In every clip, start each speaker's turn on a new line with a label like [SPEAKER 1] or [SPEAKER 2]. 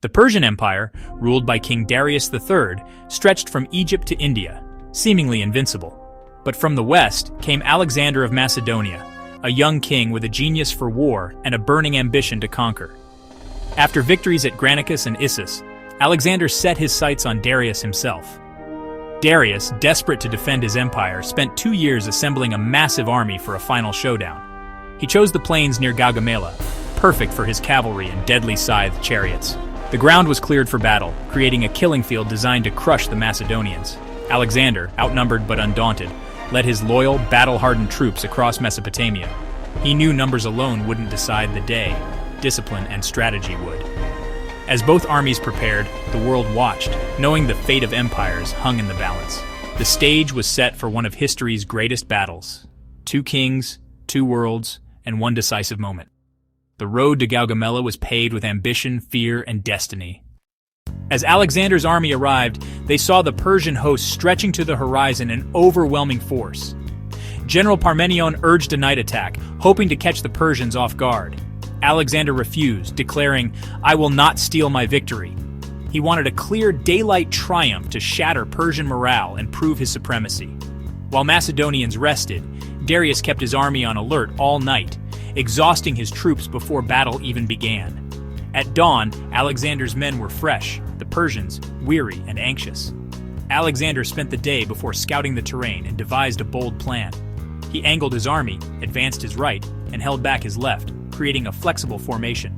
[SPEAKER 1] The Persian Empire, ruled by King Darius III, stretched from Egypt to India, seemingly invincible. But from the west came Alexander of Macedonia, a young king with a genius for war and a burning ambition to conquer. After victories at Granicus and Issus, Alexander set his sights on Darius himself. Darius, desperate to defend his empire, spent 2 years assembling a massive army for a final showdown. He chose the plains near Gaugamela, perfect for his cavalry and deadly scythed chariots. The ground was cleared for battle, creating a killing field designed to crush the Macedonians. Alexander, outnumbered but undaunted, led his loyal, battle-hardened troops across Mesopotamia. He knew numbers alone wouldn't decide the day. Discipline and strategy would. As both armies prepared, the world watched, knowing the fate of empires hung in the balance. The stage was set for one of history's greatest battles. 2 kings, 2 worlds, and 1 decisive moment. The road to Gaugamela was paved with ambition, fear, and destiny. As Alexander's army arrived, they saw the Persian host stretching to the horizon in overwhelming force. General Parmenion urged a night attack, hoping to catch the Persians off guard. Alexander refused, declaring, "I will not steal my victory." He wanted a clear daylight triumph to shatter Persian morale and prove his supremacy. While Macedonians rested, Darius kept his army on alert all night, exhausting his troops before battle even began. At dawn, Alexander's men were fresh, the Persians weary and anxious. Alexander spent the day before scouting the terrain and devised a bold plan. He angled his army, advanced his right, and held back his left, creating a flexible formation.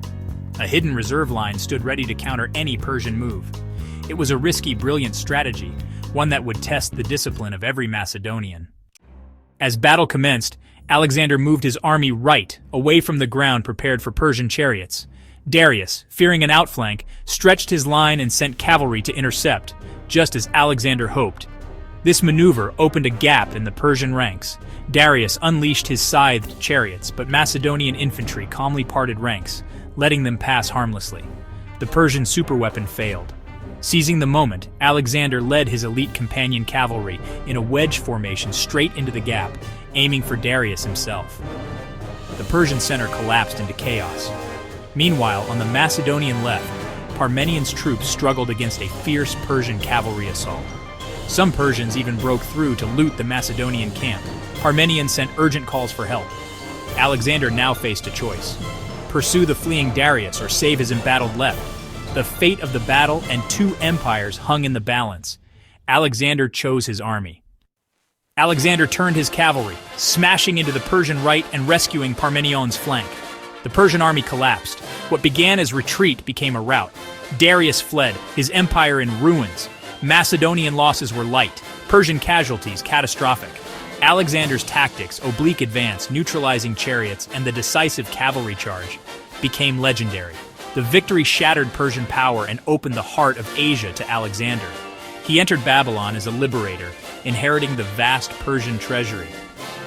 [SPEAKER 1] A hidden reserve line stood ready to counter any Persian move. It was a risky, brilliant strategy, one that would test the discipline of every Macedonian. As battle commenced, Alexander moved his army right, away from the ground prepared for Persian chariots. Darius, fearing an outflank, stretched his line and sent cavalry to intercept, just as Alexander hoped. This maneuver opened a gap in the Persian ranks. Darius unleashed his scythed chariots, but Macedonian infantry calmly parted ranks, letting them pass harmlessly. The Persian superweapon failed. Seizing the moment, Alexander led his elite companion cavalry in a wedge formation straight into the gap, aiming for Darius himself. The Persian center collapsed into chaos. Meanwhile, on the Macedonian left, Parmenion's troops struggled against a fierce Persian cavalry assault. Some Persians even broke through to loot the Macedonian camp. Parmenion sent urgent calls for help. Alexander now faced a choice: pursue the fleeing Darius or save his embattled left. The fate of the battle and 2 empires hung in the balance. Alexander chose his army. Alexander turned his cavalry, smashing into the Persian right and rescuing Parmenion's flank. The Persian army collapsed. What began as retreat became a rout. Darius fled, his empire in ruins. Macedonian losses were light, Persian casualties catastrophic. Alexander's tactics, oblique advance, neutralizing chariots, and the decisive cavalry charge became legendary. The victory shattered Persian power and opened the heart of Asia to Alexander. He entered Babylon as a liberator, inheriting the vast Persian treasury.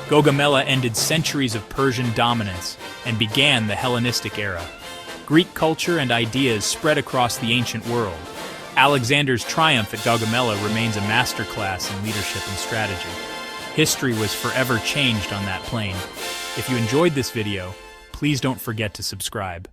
[SPEAKER 1] Gaugamela ended centuries of Persian dominance and began the Hellenistic era. Greek culture and ideas spread across the ancient world. Alexander's triumph at Gaugamela remains a masterclass in leadership and strategy. History was forever changed on that plain. If you enjoyed this video, please don't forget to subscribe.